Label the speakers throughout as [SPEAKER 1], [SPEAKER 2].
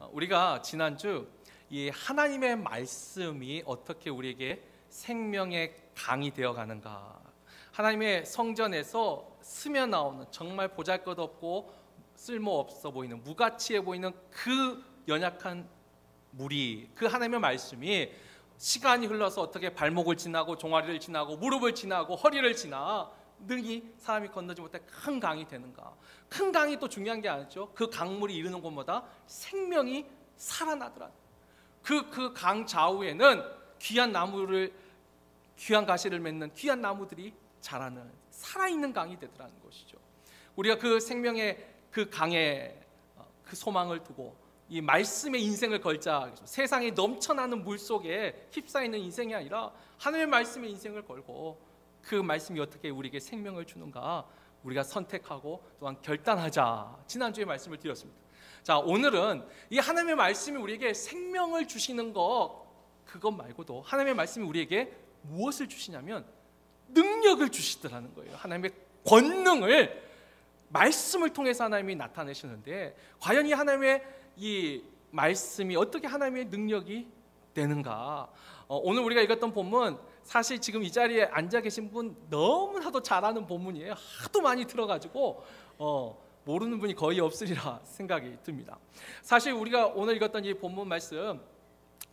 [SPEAKER 1] 우리가 지난주 이 하나님의 말씀이 어떻게 우리에게 생명의 강이 되어 가는가, 하나님의 성전에서 스며 나오는 정말 보잘것없고 쓸모없어 보이는, 무가치해 보이는 그 연약한 물이, 그 하나님의 말씀이 시간이 흘러서 어떻게 발목을 지나고 종아리를 지나고 무릎을 지나고 허리를 지나 능히 사람이 건너지 못해 큰 강이 되는가. 큰 강이 또 중요한 게 아니죠. 그 강물이 이르는 곳마다 생명이 살아나더라. 그 강 좌우에는 귀한 나무를, 귀한 가시를 맺는 귀한 나무들이 자라는 살아있는 강이 되더라는 것이죠. 우리가 그 생명의 그 강에 그 소망을 두고 이 말씀의 인생을 걸자. 세상에 넘쳐나는 물 속에 휩싸이는 인생이 아니라 하나님의 말씀의 인생을 걸고 그 말씀이 어떻게 우리에게 생명을 주는가 우리가 선택하고 또한 결단하자. 지난주에 말씀을 드렸습니다. 자, 오늘은 이 하나님의 말씀이 우리에게 생명을 주시는 그것 말고도 하나님의 말씀이 우리에게 무엇을 주시냐면 능력을 주시더라는 거예요. 하나님의 권능을 말씀을 통해서 하나님이 나타내시는데, 과연 이 하나님의 이 말씀이 어떻게 하나님의 능력이 되는가. 오늘 우리가 읽었던 본문, 사실 지금 이 자리에 앉아 계신 분 너무나도 잘 아는 본문이에요. 하도 많이 들어가지고 모르는 분이 거의 없으리라 생각이 듭니다. 사실 우리가 오늘 읽었던 이 본문 말씀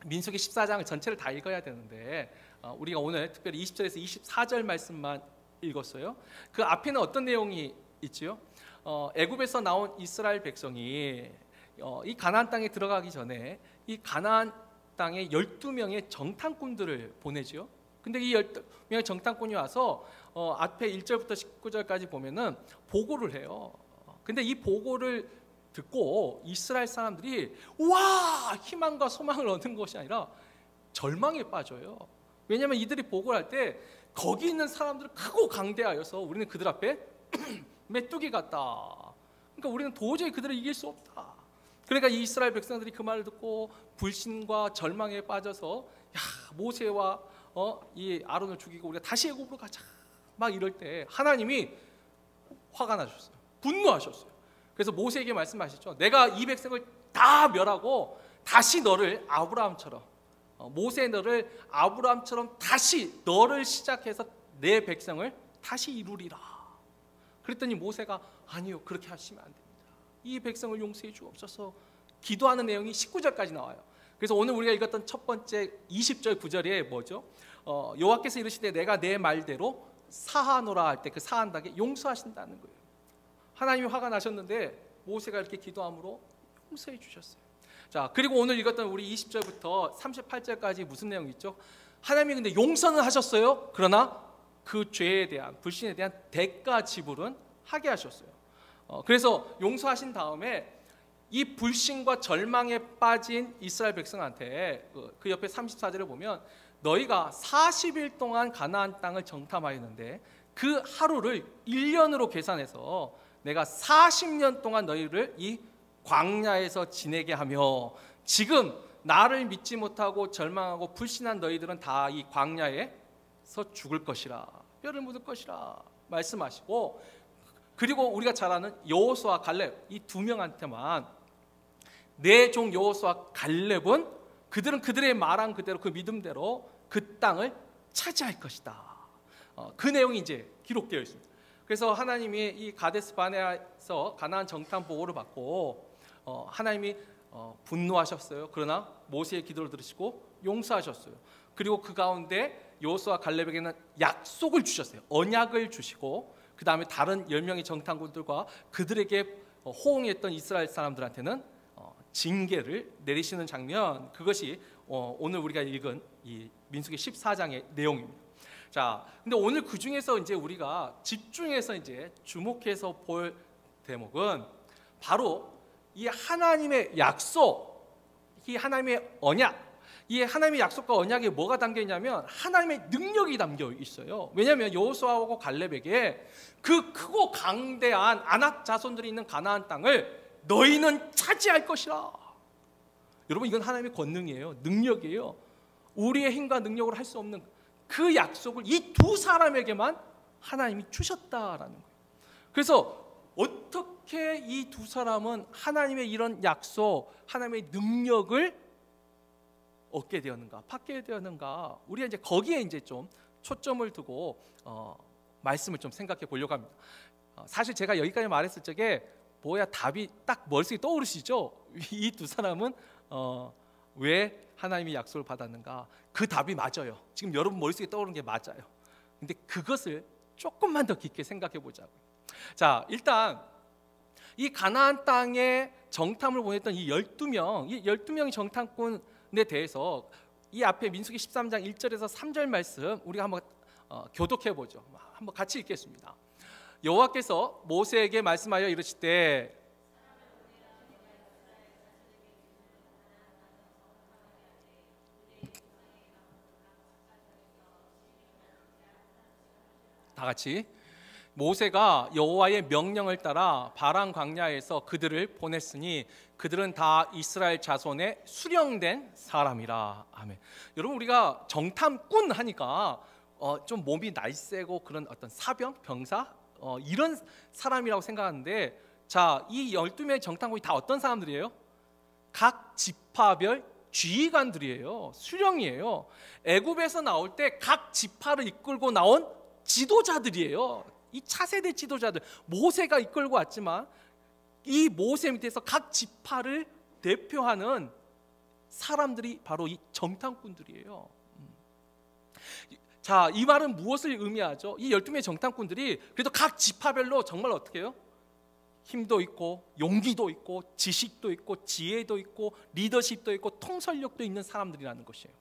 [SPEAKER 1] 민수기 14장 전체를 다 읽어야 되는데 우리가 오늘 특별히 20절에서 24절 말씀만 읽었어요. 그 앞에는 어떤 내용이 있지요? 애굽에서 나온 이스라엘 백성이 이 가나안 땅에 들어가기 전에 이 가나안 땅에 12명의 정탐꾼들을 보내죠. 근데 이 12명의 정탐꾼이 와서 앞에 1절부터 19절까지 보면은 보고를 해요. 근데 이 보고를 듣고 이스라엘 사람들이 와, 희망과 소망을 얻는 것이 아니라 절망에 빠져요. 왜냐하면 이들이 보고를 할 때 거기 있는 사람들은 크고 강대하여서 우리는 그들 앞에 메뚜기 같다. 그러니까 우리는 도저히 그들을 이길 수 없다. 그러니까 이 이스라엘 백성들이 그 말을 듣고 불신과 절망에 빠져서 야, 모세와 이 아론을 죽이고 우리가 다시 애굽으로 가자 막 이럴 때 하나님이 화가 나셨어요. 분노하셨어요. 그래서 모세에게 말씀하셨죠. 내가 이 백성을 다 멸하고 다시 너를 아브라함처럼, 모세 너를 아브라함처럼 다시 너를 시작해서 내 백성을 다시 이루리라. 그랬더니 모세가 아니요, 그렇게 하시면 안 됩니다. 이 백성을 용서해 주옵소서. 기도하는 내용이 19절까지 나와요. 그래서 오늘 우리가 읽었던 첫 번째 20절 9절에 뭐죠? 여호와께서 이르시되 내가 내 말대로 사하노라 할 때 그 사한다게 용서하신다는 거예요. 하나님이 화가 나셨는데 모세가 이렇게 기도함으로 용서해 주셨어요. 자, 그리고 오늘 읽었던 우리 20절부터 38절까지 무슨 내용이 있죠? 하나님이 근데 용서는 하셨어요. 그러나 그 죄에 대한, 불신에 대한 대가 지불은 하게 하셨어요. 그래서 용서하신 다음에 이 불신과 절망에 빠진 이스라엘 백성한테 그 옆에 34절을 보면 너희가 40일 동안 가나안 땅을 정탐하였는데 그 하루를 1년으로 계산해서 내가 40년 동안 너희를 이 광야에서 지내게 하며 지금 나를 믿지 못하고 절망하고 불신한 너희들은 다 이 광야에서 죽을 것이라, 뼈를 묻을 것이라 말씀하시고, 그리고 우리가 잘 아는 여호수아 갈렙 이 두 명한테만 내 종 여호수아 갈렙은 그들은 그들의 말한 그대로 그 믿음대로 그 땅을 차지할 것이다. 그 내용이 이제 기록되어 있습니다. 그래서 하나님이 이 가데스 바네아에서 가나안 정탐 보고를 받고 하나님이 분노하셨어요. 그러나 모세의 기도를 들으시고 용서하셨어요. 그리고 그 가운데 여호수아 갈렙에게는 약속을 주셨어요. 언약을 주시고 그 다음에 다른 10명의 정탐꾼들과 그들에게 호응했던 이스라엘 사람들한테는 징계를 내리시는 장면, 그것이 오늘 우리가 읽은 이 민수기 14장의 내용입니다. 자, 근데 오늘 그 중에서 이제 우리가 집중해서 이제 주목해서 볼 대목은 바로 이 하나님의 약속, 이 하나님의 언약, 이 하나님의 약속과 언약에 뭐가 담겨 있냐면 하나님의 능력이 담겨 있어요. 왜냐하면 여호수아하고 갈렙에게 그 크고 강대한 아낙 자손들이 있는 가나안 땅을 너희는 차지할 것이라. 여러분, 이건 하나님의 권능이에요. 능력이에요. 우리의 힘과 능력으로 할 수 없는 그 약속을 이 두 사람에게만 하나님이 주셨다라는 거예요. 그래서 어떻게 이 두 사람은 하나님의 이런 약속, 하나님의 능력을 얻게 되었는가, 받게 되었는가? 우리가 이제 거기에 이제 좀 초점을 두고 말씀을 좀 생각해 보려고 합니다. 사실 제가 여기까지 말했을 적에 뭐야 답이 딱 머릿속에 떠오르시죠? 이 두 사람은 왜 하나님의 약속을 받았는가? 그 답이 맞아요. 지금 여러분 머릿속에 떠오르는 게 맞아요. 근데 그것을 조금만 더 깊게 생각해 보자고요. 자, 일단 이 가나안 땅에 정탐을 보냈던 이 12명, 이 12명의 정탐꾼에 대해서 이 앞에 민수기 13장 1절에서 3절 말씀 우리가 한번 교독해 보죠. 한번 같이 읽겠습니다. 여호와께서 모세에게 말씀하여 이르시되 다 같이 모세가 여호와의 명령을 따라 바란 광야에서 그들을 보냈으니 그들은 다 이스라엘 자손의 수령된 사람이라. 아멘. 여러분 우리가 정탐꾼 하니까 좀 몸이 날쌔고 그런 어떤 사병, 병사 이런 사람이라고 생각하는데 자, 이 12명의 정탐꾼이 다 어떤 사람들이에요? 각 지파별 지휘관들이에요. 수령이에요. 애굽에서 나올 때 각 지파를 이끌고 나온 지도자들이에요. 이 차세대 지도자들, 모세가 이끌고 왔지만 이 모세 밑에서 각 지파를 대표하는 사람들이 바로 이 정탐꾼들이에요. 자, 이 말은 무엇을 의미하죠? 이 12명의 정탐꾼들이 그래도 각 지파별로 정말 어떻게 해요? 힘도 있고 용기도 있고 지식도 있고 지혜도 있고 리더십도 있고 통솔력도 있는 사람들이라는 것이에요.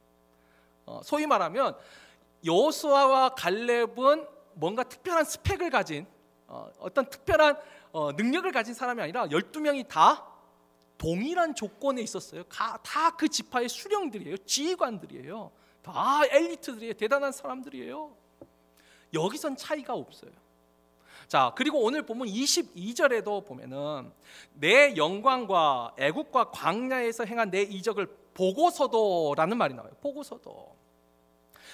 [SPEAKER 1] 소위 말하면 여호수아와 갈렙은 뭔가 특별한 스펙을 가진 어떤 특별한 능력을 가진 사람이 아니라 12명이 다 동일한 조건에 있었어요. 다 그 지파의 수령들이에요. 지휘관들이에요. 다 엘리트들이에요. 대단한 사람들이에요. 여기선 차이가 없어요. 자, 그리고 오늘 보면 22절에도 보면은 내 영광과 애국과 광야에서 행한 내 이적을 보고서도라는 말이 나와요. 보고서도.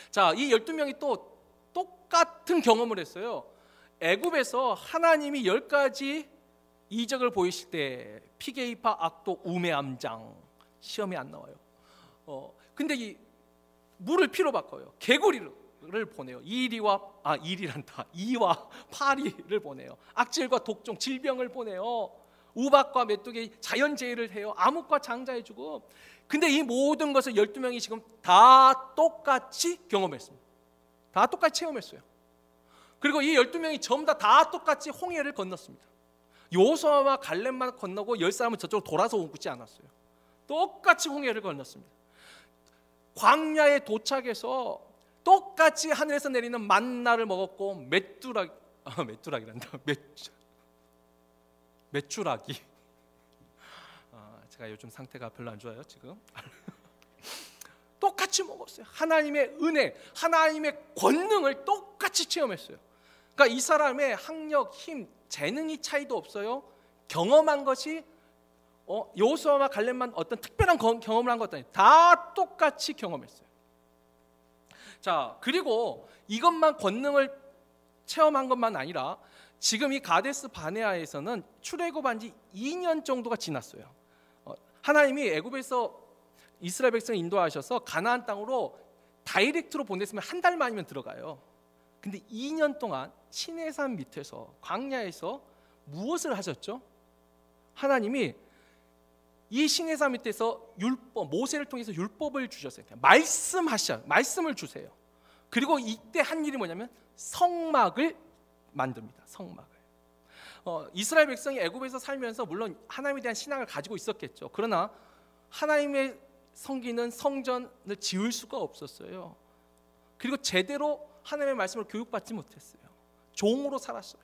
[SPEAKER 1] 자, 이 12명이 또 똑같은 경험을 했어요. 애굽에서 하나님이 10가지 이적을 보이실 때 피게이파, 악독, 우매암장 시험에 안 나와요. 근데 이 물을 피로 바꿔요. 개구리를 보내요. 이와 파리를 보내요. 악질과 독종, 질병을 보내요. 우박과 메뚜기 자연재해를 해요. 암흑과 장자의 죽음. 근데 이 모든 것을 12명이 지금 다 똑같이 경험했습니다. 다 똑같이 체험했어요. 그리고 이 12명이 전부 다 똑같이 홍해를 건넜습니다. 여호수아와 갈렙만 건너고 10사람은 저쪽으로 돌아서 오지 않았어요. 똑같이 홍해를 건넜습니다. 광야에 도착해서 똑같이 하늘에서 내리는 만나를 먹었고 메추라기 제가 요즘 상태가 별로 안 좋아요 지금. 똑같이 먹었어요. 하나님의 은혜, 하나님의 권능을 똑같이 체험했어요. 그러니까 이 사람의 학력, 힘, 재능이 차이도 없어요. 경험한 것이 여호수아와 갈렙만 어떤 특별한 경험을 한 것도 아니에요. 다 똑같이 경험했어요. 자, 그리고 이것만 권능을 체험한 것만 아니라 지금 이 가데스 바네아에서는 출애굽한 지 2년 정도가 지났어요. 하나님이 애굽에서 이스라엘 백성을 인도하셔서 가나안 땅으로 다이렉트로 보냈으면 한 달 만이면 들어가요. 근데 2년 동안 시내산 밑에서 광야에서 무엇을 하셨죠? 하나님이 이 시내산 밑에서 율법, 모세를 통해서 율법을 주셨어요. 말씀을 주세요. 그리고 이때 한 일이 뭐냐면 성막을 만듭니다. 성막을. 이스라엘 백성이 애굽에서 살면서 물론 하나님에 대한 신앙을 가지고 있었겠죠. 그러나 하나님의 섬기는 성전을 지을 수가 없었어요. 그리고 제대로 하나님의 말씀을 교육받지 못했어요. 종으로 살았어요.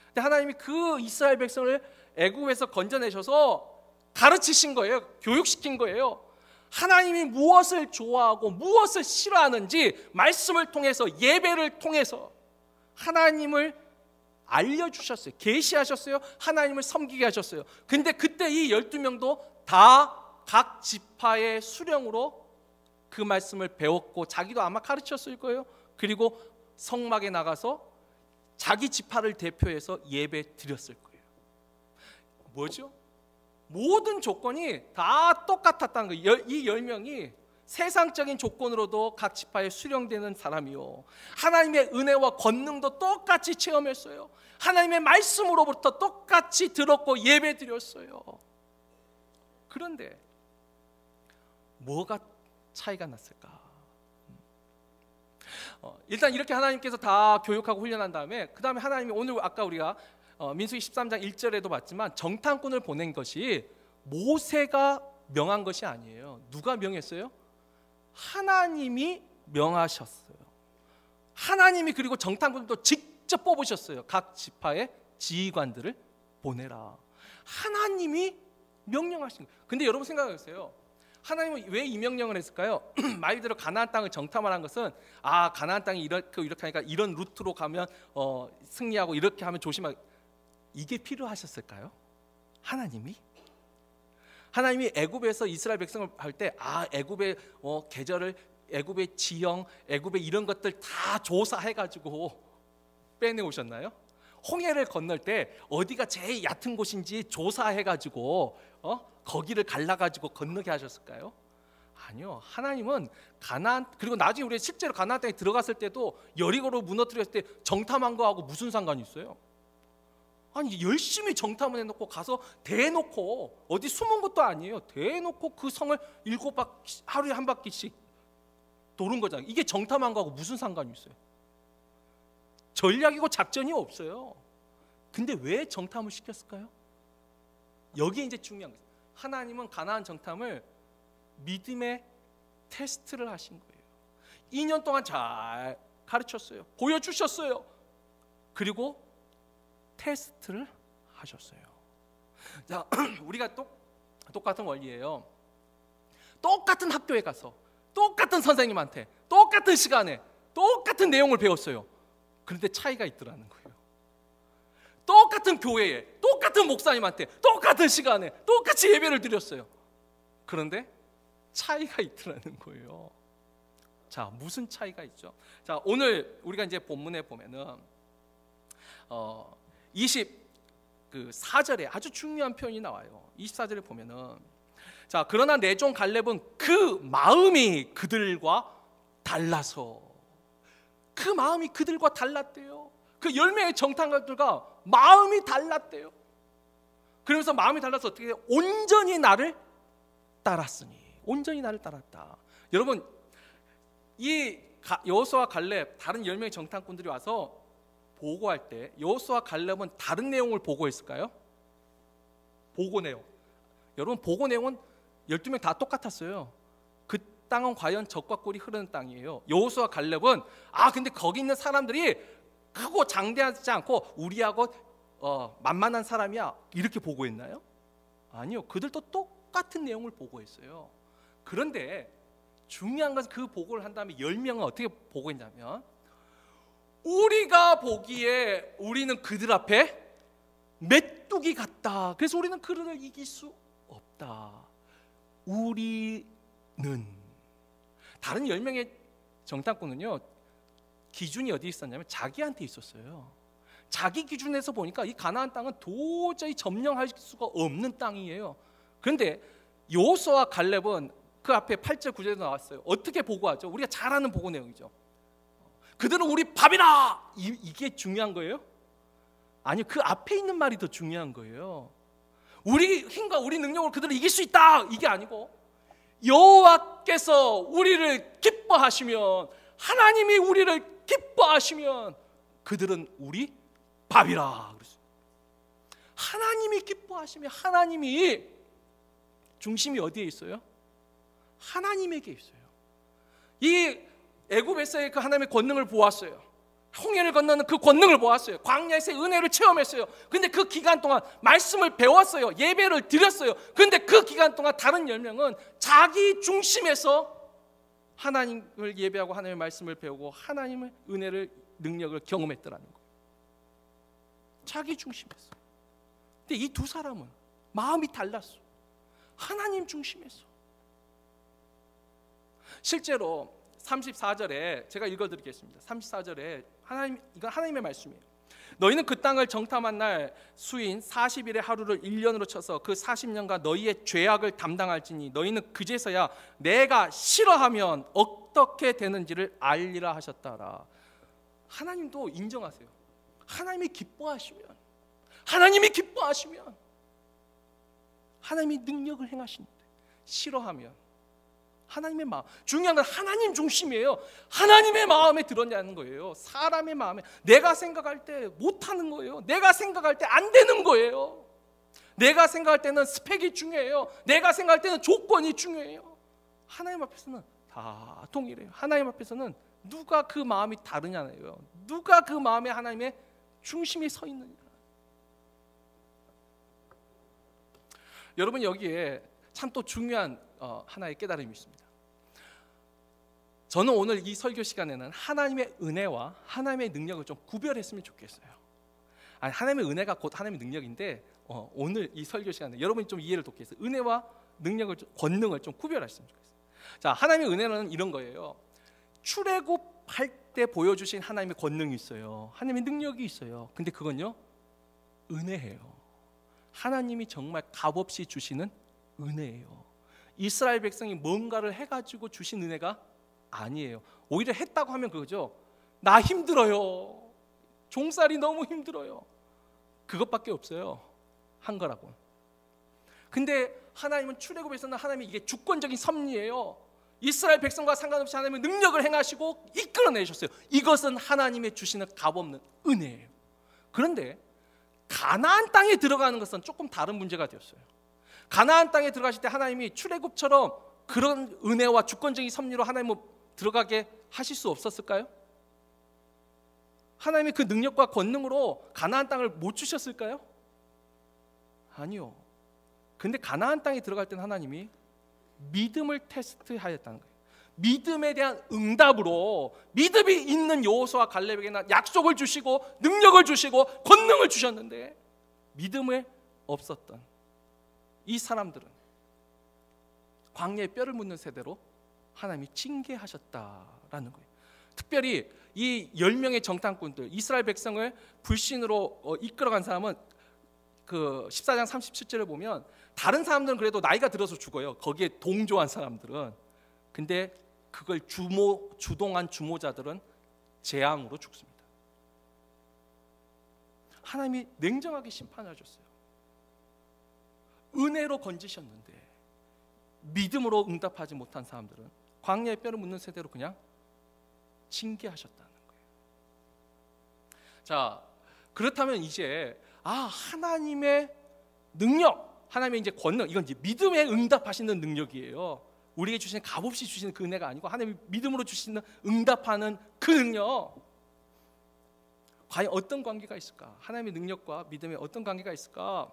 [SPEAKER 1] 근데 하나님이 그 이스라엘 백성을 애굽에서 건져내셔서 가르치신 거예요. 교육시킨 거예요. 하나님이 무엇을 좋아하고 무엇을 싫어하는지 말씀을 통해서, 예배를 통해서 하나님을 알려주셨어요. 계시하셨어요. 하나님을 섬기게 하셨어요. 근데 그때 이 12명도 다 각 지파의 수령으로 그 말씀을 배웠고 자기도 아마 가르쳤을 거예요. 그리고 성막에 나가서 자기 지파를 대표해서 예배 드렸을 거예요. 뭐죠? 모든 조건이 다 똑같았다는 거예요. 이 10명이 세상적인 조건으로도 각 지파에 수령되는 사람이요, 하나님의 은혜와 권능도 똑같이 체험했어요. 하나님의 말씀으로부터 똑같이 들었고 예배드렸어요. 그런데 뭐가 차이가 났을까? 일단 이렇게 하나님께서 다 교육하고 훈련한 다음에 그 다음에 하나님이 오늘 아까 우리가 민수기 13장 1절에도 봤지만 정탐꾼을 보낸 것이 모세가 명한 것이 아니에요. 누가 명했어요? 하나님이 명하셨어요. 하나님이 그리고 정탐꾼도 직접 뽑으셨어요. 각 지파의 지휘관들을 보내라. 하나님이 명령하신 거예요. 근데 여러분 생각해보세요. 하나님은 왜 이 명령을 했을까요? 말 그대로 가나안 땅을 정탐을 한 것은 가나안 땅이 이렇게 하니까 이런 루트로 가면 승리하고 이렇게 하면 조심하게, 이게 필요하셨을까요? 하나님이 애굽에서 이스라엘 백성을 할 때 애굽의 계절을, 애굽의 지형, 애굽의 이런 것들 다 조사해가지고 빼내오셨나요? 홍해를 건널 때 어디가 제일 얕은 곳인지 조사해가지고 거기를 갈라가지고 건너게 하셨을까요? 아니요. 하나님은 가나안, 그리고 나중에 우리 실제로 가나안 땅에 들어갔을 때도 여리고를 무너뜨렸을 때 정탐한 거하고 무슨 상관이 있어요? 아니 열심히 정탐을 해놓고 가서 대놓고, 어디 숨은 것도 아니에요. 대놓고 그 성을 7바퀴, 하루에 한 바퀴씩 도는 거잖아요. 이게 정탐한 거하고 무슨 상관이 있어요? 전략이고 작전이 없어요. 근데 왜 정탐을 시켰을까요? 여기에 이제 중요한 거예요. 하나님은 가나안 정탐을 믿음의 테스트를 하신 거예요. 2년 동안 잘 가르쳤어요. 보여주셨어요. 그리고 테스트를 하셨어요. 자, 우리가 똑같은 원리예요. 똑같은 학교에 가서 똑같은 선생님한테 똑같은 시간에 똑같은 내용을 배웠어요. 그런데 차이가 있더라는 거예요. 똑같은 교회에 똑같은 목사님한테 똑같은 시간에 똑같이 예배를 드렸어요. 그런데 차이가 있더라는 거예요. 자, 무슨 차이가 있죠? 자, 오늘 우리가 이제 본문에 보면은 24절에 아주 중요한 표현이 나와요. 24절에 보면은, 자, 그러나 내 종 갈렙은 그 마음이 그들과 달라서, 그 마음이 그들과 달랐대요. 그 10명의 정탐관들과 마음이 달랐대요. 그러면서 마음이 달라서 어떻게 해요? 온전히 나를 따랐으니, 온전히 나를 따랐다. 여러분, 이 여호수아와 갈렙, 다른 10명의 정탐꾼들이 와서 보고할 때 여호수아와 갈렙은 다른 내용을 보고했을까요? 보고 내용, 여러분 보고 내용은 12명 다 똑같았어요. 그 땅은 과연 젖과 꿀이 흐르는 땅이에요. 여호수아와 갈렙은 근데 거기 있는 사람들이 크고 장대하지 않고 우리하고 만만한 사람이야, 이렇게 보고했나요? 아니요. 그들도 똑같은 내용을 보고했어요. 그런데 중요한 것은 그 보고를 한 다음에 10명은 어떻게 보고했냐면, 우리가 보기에 우리는 그들 앞에 메뚜기 같다. 그래서 우리는 그들을 이길 수 없다. 우리는, 다른 10명의 정탐꾼은요, 기준이 어디 있었냐면 자기한테 있었어요. 자기 기준에서 보니까 이 가나안 땅은 도저히 점령할 수가 없는 땅이에요. 그런데 여호수아와 갈렙은 그 앞에 8절 9절에 나왔어요. 어떻게 보고하죠? 우리가 잘 아는 보고 내용이죠. 그들은 우리 밥이다. 이게 중요한 거예요? 아니요, 그 앞에 있는 말이 더 중요한 거예요. 우리 힘과 우리 능력으로 그들을 이길 수 있다, 이게 아니고, 여호와께서 우리를 기뻐하시면, 하나님이 우리를 기뻐하시면 그들은 우리 밥이라 그랬어요. 하나님이 기뻐하시면, 하나님이 중심이 어디에 있어요? 하나님에게 있어요. 이 애굽에서의 그 하나님의 권능을 보았어요. 홍해를 건너는 그 권능을 보았어요. 광야에서의 은혜를 체험했어요. 근데 그 기간 동안 말씀을 배웠어요. 예배를 드렸어요. 근데 그 기간 동안 다른 10명은 자기 중심에서 하나님을 예배하고 하나님의 말씀을 배우고 하나님의 은혜를, 능력을 경험했더라는 거예요. 자기 중심에서. 근데 이 두 사람은 마음이 달랐어. 하나님 중심에서. 실제로 34절에 제가 읽어드리겠습니다. 34절에 이건 하나님의 말씀이에요. 너희는 그 땅을 정탐한 날 수인 40일의 하루를 1년으로 쳐서 그 40년간 너희의 죄악을 담당할지니 너희는 그제서야 내가 싫어하면 어떻게 되는지를 알리라 하셨다라. 하나님도 인정하세요. 하나님이 기뻐하시면 하나님이 능력을 행하시는데 싫어하면 하나님의 마음, 중요한 건 하나님 중심이에요. 하나님의 마음에 들었냐는 거예요. 사람의 마음에, 내가 생각할 때 못하는 거예요. 내가 생각할 때 안 되는 거예요. 내가 생각할 때는 스펙이 중요해요. 내가 생각할 때는 조건이 중요해요. 하나님 앞에서는 다 동일해요. 하나님 앞에서는 누가 그 마음이 다르냐예요. 누가 그 마음에 하나님의 중심에 서 있느냐. 여러분, 여기에 참 또 중요한 하나의 깨달음이 있습니다. 저는 오늘 이 설교 시간에는 하나님의 은혜와 하나님의 능력을 좀 구별했으면 좋겠어요. 아니, 하나님의 은혜가 곧 하나님의 능력인데 오늘 이 설교 시간에 여러분이 좀 이해를 돕기 위해서 은혜와 능력을, 권능을 좀 구별하셨으면 좋겠어요. 자, 하나님의 은혜는 이런 거예요. 출애굽할 때 보여주신 하나님의 권능이 있어요. 하나님의 능력이 있어요. 근데 그건요, 은혜예요. 하나님이 정말 값없이 주시는 은혜예요. 이스라엘 백성이 뭔가를 해가지고 주신 은혜가 아니에요. 오히려 했다고 하면 그거죠. 나 힘들어요. 종살이 너무 힘들어요. 그것밖에 없어요. 한 거라고. 근데 하나님은 출애굽에서는 하나님이 이게 주권적인 섭리예요. 이스라엘 백성과 상관없이 하나님의 능력을 행하시고 이끌어내셨어요. 이것은 하나님의 주시는 값없는 은혜예요. 그런데 가나안 땅에 들어가는 것은 조금 다른 문제가 되었어요. 가나안 땅에 들어가실 때 하나님이 출애굽처럼 그런 은혜와 주권적인 섭리로 하나님을 들어가게 하실 수 없었을까요? 하나님의 그 능력과 권능으로 가나안 땅을 못 주셨을까요? 아니요. 근데 가나안 땅에 들어갈 때는 하나님이 믿음을 테스트하였다는 거예요. 믿음에 대한 응답으로 믿음이 있는 여호수아 갈렙에게는 약속을 주시고 능력을 주시고 권능을 주셨는데 믿음에 없었던 이 사람들은 광야에 뼈를 묻는 세대로 하나님이 징계하셨다라는 거예요. 특별히 이 10명의 정탐꾼들, 이스라엘 백성을 불신으로 이끌어간 사람은 그 14장 37절을 보면 다른 사람들은 그래도 나이가 들어서 죽어요. 거기에 동조한 사람들은. 근데 그걸 주동한 주모자들은 재앙으로 죽습니다. 하나님이 냉정하게 심판하셨어요. 은혜로 건지셨는데 믿음으로 응답하지 못한 사람들은 광야에 뼈를 묻는 세대로 그냥 징계하셨다는 거예요. 자, 그렇다면 이제 하나님의 능력, 하나님의 이제 권능, 이건 이제 믿음에 응답하시는 능력이에요. 우리에게 주시는 값없이 주시는 그 은혜가 아니고 하나님이 믿음으로 주시는 응답하는 그 능력. 과연 어떤 관계가 있을까? 하나님의 능력과 믿음에 어떤 관계가 있을까?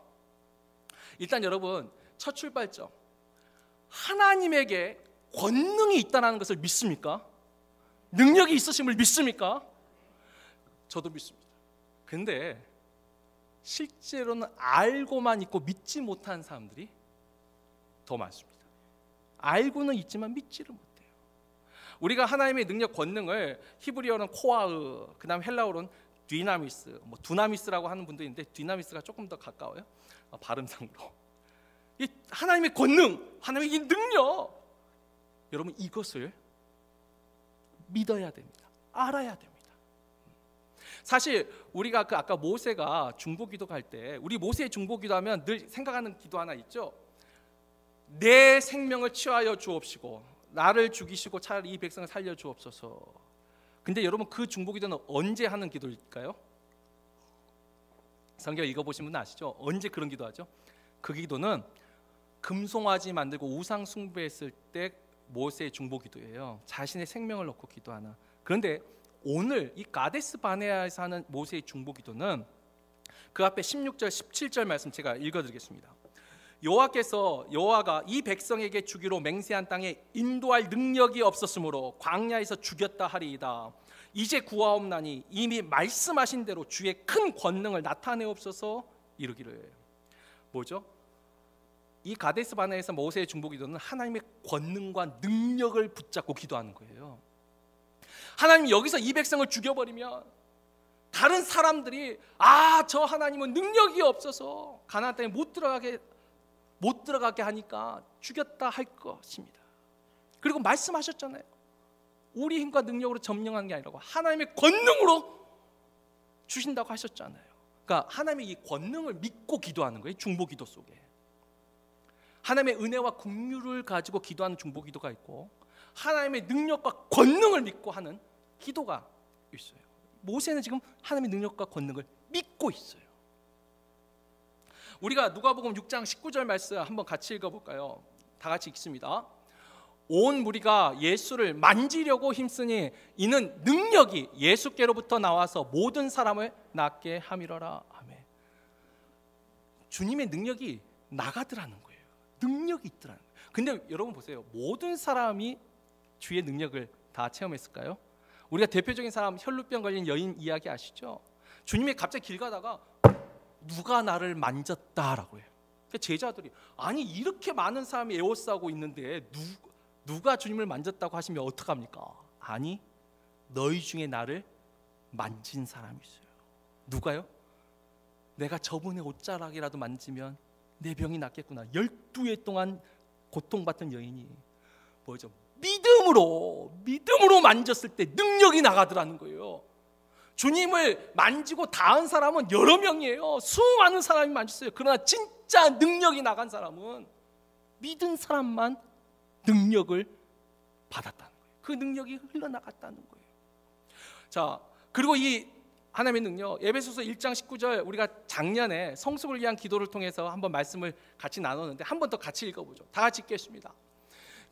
[SPEAKER 1] 일단 여러분, 첫 출발점, 하나님에게 권능이 있다는 것을 믿습니까? 능력이 있으심을 믿습니까? 저도 믿습니다. 근데 실제로는 알고만 있고 믿지 못한 사람들이 더 많습니다. 알고는 있지만 믿지를 못해요. 우리가 하나님의 능력, 권능을 히브리어는 코아으, 그 다음 헬라어로는 디나미스, 두나미스라고 하는 분도 있는데 디나미스가 조금 더 가까워요. 발음상으로. 이 하나님의 권능, 하나님의 이 능력, 여러분 이것을 믿어야 됩니다. 알아야 됩니다. 사실 우리가 아까 모세가 중보기도 갈 때, 우리 모세의 중보기도 하면 늘 생각하는 기도 하나 있죠. 내 생명을 취하여 주옵시고 나를 죽이시고 차라리 이 백성을 살려 주옵소서. 근데 여러분, 그 중보기도는 언제 하는 기도일까요? 성경 읽어보신 분은 아시죠? 언제 그런 기도하죠? 그 기도는 금송아지 만들고 우상 숭배했을 때 모세의 중보기도예요. 자신의 생명을 놓고 기도하는. 그런데 오늘 이 가데스 바네아에서 하는 모세의 중보기도는 그 앞에 16절 17절 말씀 제가 읽어드리겠습니다. 여호와가 이 백성에게 주기로 맹세한 땅에 인도할 능력이 없었으므로 광야에서 죽였다 하리이다. 이제 구하옵나니 이미 말씀하신 대로 주의 큰 권능을 나타내옵소서 이르기를. 뭐죠? 이 가데스 바네아에서 모세의 중보기도는 하나님의 권능과 능력을 붙잡고 기도하는 거예요. 하나님 여기서 이 백성을 죽여버리면 다른 사람들이 저 하나님은 능력이 없어서 가나안 땅에 못 들어가게 하니까 죽였다 할 것입니다. 그리고 말씀하셨잖아요. 우리 힘과 능력으로 점령하는 게 아니라고 하나님의 권능으로 주신다고 하셨잖아요. 그러니까 하나님의 이 권능을 믿고 기도하는 거예요. 중보기도 속에 하나님의 은혜와 긍휼을 가지고 기도하는 중보기도가 있고, 하나님의 능력과 권능을 믿고 하는 기도가 있어요. 모세는 지금 하나님의 능력과 권능을 믿고 있어요. 우리가 누가복음 6장 19절 말씀 한번 같이 읽어볼까요? 다 같이 읽습니다. 온 무리가 예수를 만지려고 힘쓰니 이는 능력이 예수께로부터 나와서 모든 사람을 낫게 함이러라. 아멘. 주님의 능력이 나가더라는 거예요. 능력이 있더라는 거예요. 근데 여러분 보세요. 모든 사람이 주의 능력을 다 체험했을까요? 우리가 대표적인 사람, 혈루병 걸린 여인 이야기 아시죠? 주님이 갑자기 길 가다가 누가 나를 만졌다라고 해요. 그러니까 제자들이 아니 이렇게 많은 사람이 에워싸고 있는데 누가 주님을 만졌다고 하시면 어떡합니까? 아니 너희 중에 나를 만진 사람이 있어요. 누가요? 내가 저분의 옷자락이라도 만지면 내 병이 낫겠구나. 12해 동안 고통받던 여인이 뭐죠? 믿음으로 만졌을 때 능력이 나가더라는 거예요. 주님을 만지고 닿은 사람은 여러 명이에요. 수많은 사람이 만졌어요. 그러나 진짜 능력이 나간 사람은 믿은 사람만 능력을 받았다는 거예요. 그 능력이 흘러나갔다는 거예요. 자, 그리고 이 하나님의 능력, 에베소서 1장 19절 우리가 작년에 성숙을 위한 기도를 통해서 한번 말씀을 같이 나눴는데 한 번 더 같이 읽어보죠. 다 같이 읽겠습니다.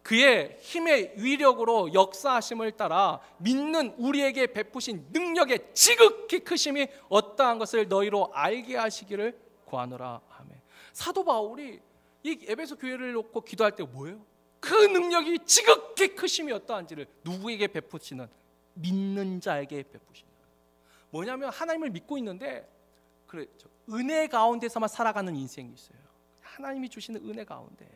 [SPEAKER 1] 그의 힘의 위력으로 역사하심을 따라 믿는 우리에게 베푸신 능력의 지극히 크심이 어떠한 것을 너희로 알게 하시기를 구하노라. 아멘. 사도 바울이 이 에베소 교회를 놓고 기도할 때 뭐예요? 그 능력이 지극히 크심이 어떠한지를 누구에게 베푸시는? 믿는 자에게 베푸시는. 뭐냐면 하나님을 믿고 있는데 그렇죠. 은혜 가운데서만 살아가는 인생이 있어요. 하나님이 주시는 은혜 가운데.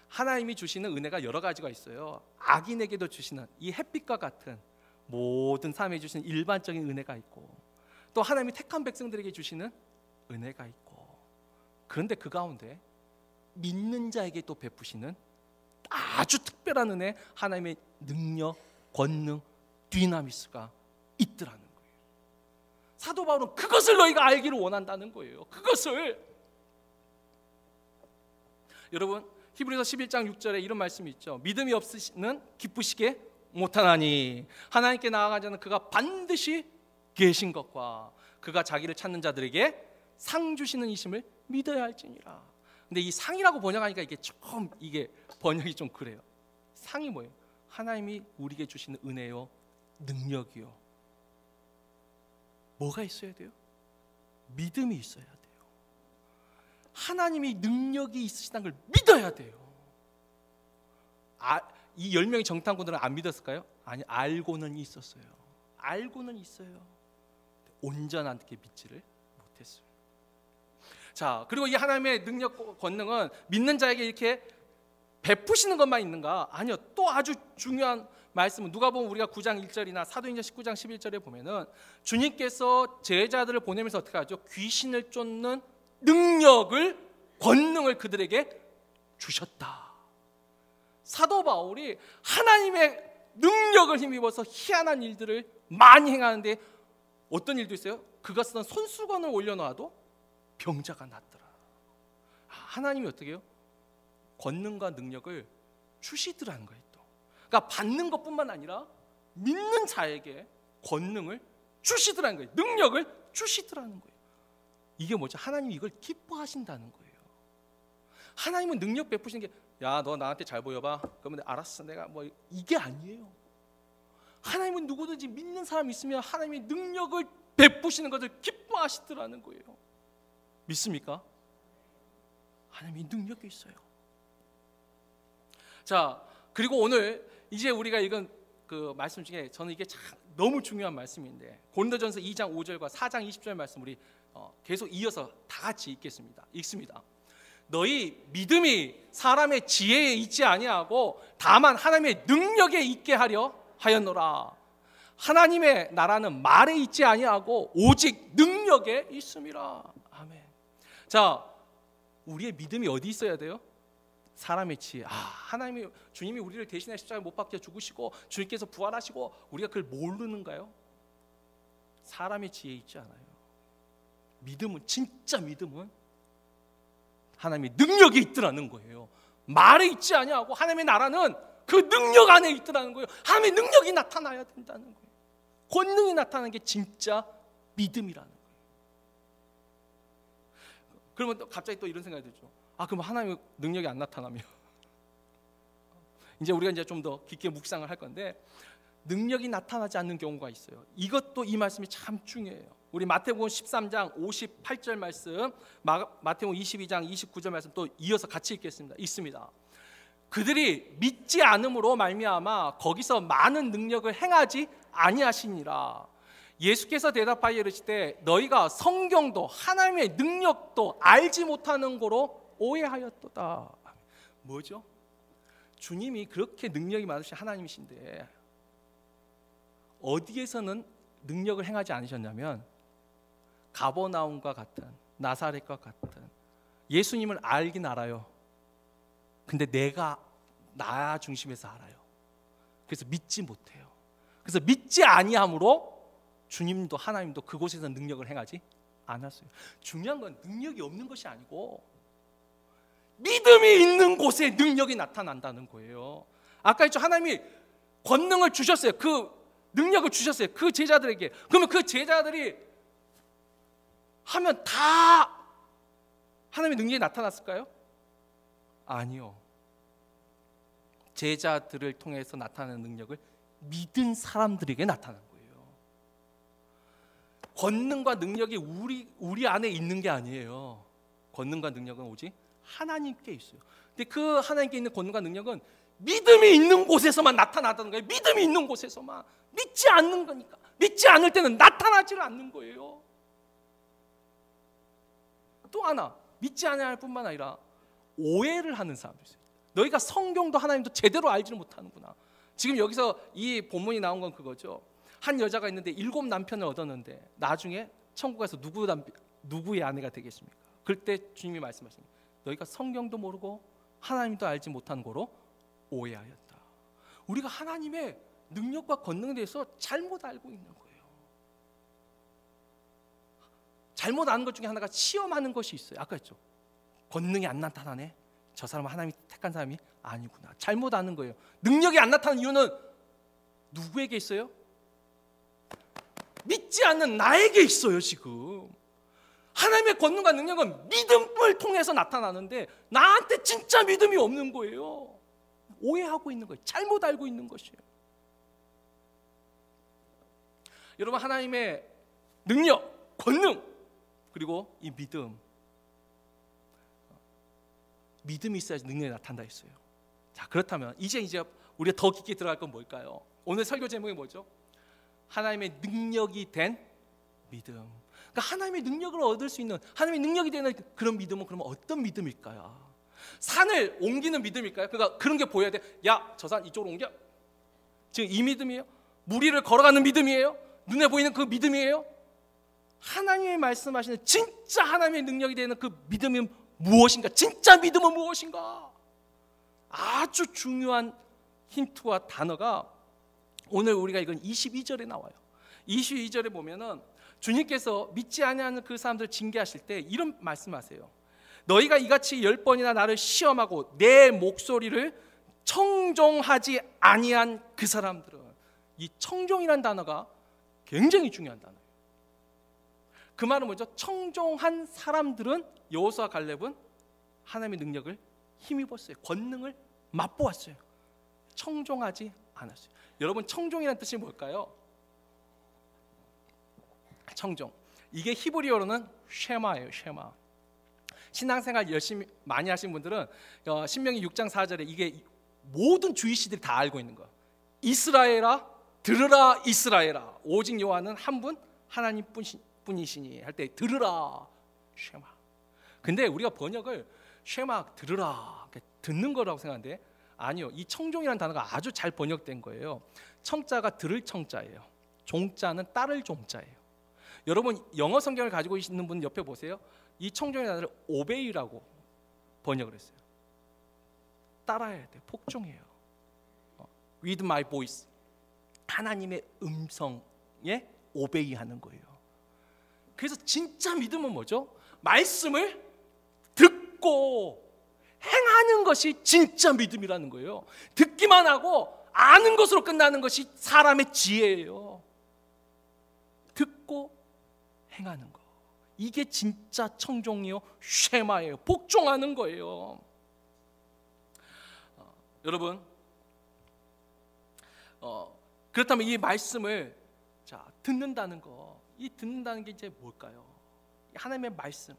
[SPEAKER 1] 하나님이 주시는 은혜가 여러 가지가 있어요. 악인에게도 주시는 이 햇빛과 같은 모든 사람에게 주시는 일반적인 은혜가 있고, 또 하나님이 택한 백성들에게 주시는 은혜가 있고, 그런데 그 가운데 믿는 자에게 또 베푸시는 아주 특별한 은혜, 하나님의 능력, 권능, 디나미스가 있더라는 거예요. 사도 바울은 그것을 너희가 알기를 원한다는 거예요. 그것을. 여러분 히브리서 11장 6절에 이런 말씀이 있죠. 믿음이 없으시는 기쁘시게 못하나니 하나님께 나아가는 자는 그가 반드시 계신 것과 그가 자기를 찾는 자들에게 상 주시는 이심을 믿어야 할지니라. 근데 이 상이라고 번역하니까 이게 번역이 좀 그래요. 상이 뭐예요? 하나님이 우리에게 주시는 은혜요, 능력이요. 뭐가 있어야 돼요? 믿음이 있어야 돼요. 하나님이 능력이 있으시다는 걸 믿어야 돼요. 이 10명의 정탐꾼들은 안 믿었을까요? 아니, 알고는 있었어요. 알고는 있어요. 온전하게 믿지를 못했어요. 자, 그리고 이 하나님의 능력, 권능은 믿는 자에게 이렇게 베푸시는 것만 있는가? 아니요. 또 아주 중요한 말씀은 누가복음 우리가 9장 1절이나 사도행전 19장 11절에 보면은 주님께서 제자들을 보내면서 어떻게 하죠? 귀신을 쫓는 능력을, 권능을 그들에게 주셨다. 사도 바울이 하나님의 능력을 힘입어서 희한한 일들을 많이 행하는데 어떤 일도 있어요? 그가 쓰던 손수건을 올려놓아도 병자가 낫더라. 하나님이 어떻게 해요? 권능과 능력을 주시더라는 거예요. 또. 그러니까 받는 것뿐만 아니라 믿는 자에게 권능을 주시더라는 거예요. 능력을 주시더라는 거예요. 이게 뭐죠? 하나님이 이걸 기뻐하신다는 거예요. 하나님은 능력 베푸시는 게 야, 너 나한테 잘 보여봐. 그러면 알았어, 내가 뭐 이게 아니에요. 하나님은 누구든지 믿는 사람이 있으면 하나님의 능력을 베푸시는 것을 기뻐하시더라는 거예요. 믿습니까? 하나님이 능력이 있어요. 자, 그리고 오늘 이제 우리가 읽은 그 말씀 중에 저는 이게 참 너무 중요한 말씀인데 고린도전서 2장 5절과 4장 20절 말씀 우리 계속 이어서 다 같이 읽겠습니다. 읽습니다. 너희 믿음이 사람의 지혜에 있지 아니하고 다만 하나님의 능력에 있게 하려 하였노라. 하나님의 나라는 말에 있지 아니하고 오직 능력에 있음이라. 아멘. 자, 우리의 믿음이 어디 있어야 돼요? 사람의 지혜. 하나님이, 주님이 우리를 대신해 십자가에 못 박혀 죽으시고 주님께서 부활하시고 우리가 그걸 모르는가요? 사람의 지혜에 있지 않아요. 믿음은, 진짜 믿음은 하나님의 능력이 있더라는 거예요. 말에 있지 아니하고 하나님의 나라는 그 능력 안에 있더라는 거예요. 하나님의 능력이 나타나야 된다는 거예요. 권능이 나타나는 게 진짜 믿음이라는 거예요. 그러면 또 갑자기 또 이런 생각이 들죠. 그럼 하나님의 능력이 안 나타나면 이제 우리가 이제 좀 더 깊게 묵상을 할 건데, 능력이 나타나지 않는 경우가 있어요. 이것도 이 말씀이 참 중요해요. 우리 마태복음 13장 58절 말씀, 마태복음 22장 29절 말씀 또 이어서 같이 읽겠습니다. 있습니다. 그들이 믿지 않음으로 말미암아 거기서 많은 능력을 행하지 아니하시니라. 예수께서 대답하여 이르시되 너희가 성경도 하나님의 능력도 알지 못하는 거로 오해하였도다. 뭐죠? 주님이 그렇게 능력이 많으신 하나님이신데 어디에서는 능력을 행하지 않으셨냐면 가버나움과 같은, 나사렛과 같은, 예수님을 알긴 알아요. 근데 내가 나 중심에서 알아요. 그래서 믿지 못해요. 그래서 믿지 아니함으로 주님도 하나님도 그곳에서 능력을 행하지 않았어요. 중요한 건 능력이 없는 것이 아니고 믿음이 있는 곳에 능력이 나타난다는 거예요. 아까 했죠. 하나님이 권능을 주셨어요. 그 능력을 주셨어요. 그 제자들에게. 그러면 그 제자들이 하면 다 하나님의 능력이 나타났을까요? 아니요. 제자들을 통해서 나타나는 능력을 믿은 사람들에게 나타난 거예요. 권능과 능력이 우리 안에 있는 게 아니에요. 권능과 능력은 오직 하나님께 있어요. 근데 그 하나님께 있는 권능과 능력은 믿음이 있는 곳에서만 나타나다는 거예요. 믿음이 있는 곳에서만. 믿지 않는 거니까. 믿지 않을 때는 나타나지를 않는 거예요. 또 하나, 믿지 않을 뿐만 아니라 오해를 하는 사람도 있어요. 너희가 성경도 하나님도 제대로 알지를 못하는구나. 지금 여기서 이 본문이 나온 건 그거죠. 한 여자가 있는데 7 남편을 얻었는데 나중에 천국에서 누구의 아내가 되겠습니까? 그때 주님이 말씀하십니다. 너희가 성경도 모르고 하나님도 알지 못하는 거로 오해하였다. 우리가 하나님의 능력과 권능에 대해서 잘못 알고 있는 거예요. 잘못 아는 것 중에 하나가 시험하는 것이 있어요. 아까 했죠. 권능이 안 나타나네. 저 사람은 하나님이 택한 사람이 아니구나. 잘못 아는 거예요. 능력이 안 나타나는 이유는 누구에게 있어요? 믿지 않는 나에게 있어요. 지금 하나님의 권능과 능력은 믿음을 통해서 나타나는데 나한테 진짜 믿음이 없는 거예요. 오해하고 있는 거예요. 잘못 알고 있는 것이에요. 여러분, 하나님의 능력, 권능, 그리고 이 믿음이 있어야지 능력이 나타난다 했어요. 자, 그렇다면 이제 우리가 더 깊게 들어갈 건 뭘까요? 오늘 설교 제목이 뭐죠? 하나님의 능력이 된 믿음. 그러니까 하나님의 능력을 얻을 수 있는, 하나님의 능력이 되는 그런 믿음은 그러면 어떤 믿음일까요? 산을 옮기는 믿음일까요? 그러니까 그런 게 보여야 돼. 야, 저 산 이쪽으로 옮겨. 지금 이 믿음이에요? 무리를 걸어가는 믿음이에요? 눈에 보이는 그 믿음이에요? 하나님이 말씀하시는 진짜 하나님의 능력이 되는 그 믿음이 무엇인가? 진짜 믿음은 무엇인가? 아주 중요한 힌트와 단어가 오늘 우리가 읽은 22절에 나와요. 22절에 보면은 주님께서 믿지 아니하는 그 사람들을 징계하실 때 이런 말씀하세요. 너희가 이같이 10번이나 나를 시험하고 내 목소리를 청종하지 아니한 그 사람들은, 이 청종이라는 단어가 굉장히 중요한 단어예요. 그 말은 뭐죠? 청종한 사람들은, 여호수아 갈렙은 하나님의 능력을 힘입었어요. 권능을 맛보았어요. 청종하지 않았어요. 여러분, 청종이라는 뜻이 뭘까요? 청종, 이게 히브리어로는 쉐마예요. 쉐마. 신앙생활 열심히 많이 하신 분들은 신명기 6장 4절에 이게 모든 주이시들이 다 알고 있는 거예요. 이스라엘아 들으라. 이스라엘아, 오직 여호와는 한 분 하나님 뿐이시니 할 때 들으라. 쉐마. 근데 우리가 번역을 쉐마, 들으라, 듣는 거라고 생각하는데 아니요. 이 청종이라는 단어가 아주 잘 번역된 거예요. 청자가 들을 청자예요. 종자는 따를 종자예요. 여러분 영어 성경을 가지고 있는 분 옆에 보세요. 이 청종의 단어를 obey라고 번역을 했어요. 따라야 돼. 복종해요. With my voice. 하나님의 음성에 obey하는 거예요. 그래서 진짜 믿음은 뭐죠? 말씀을 듣고 행하는 것이 진짜 믿음이라는 거예요. 듣기만 하고 아는 것으로 끝나는 것이 사람의 지혜예요. 듣고 행하는 거. 이게 진짜 청종이요, 쉐마예요. 복종하는 거예요. 여러분, 그렇다면 이 말씀을 듣는다는 거, 이 듣는다는 게 이제 뭘까요? 하나님의 말씀.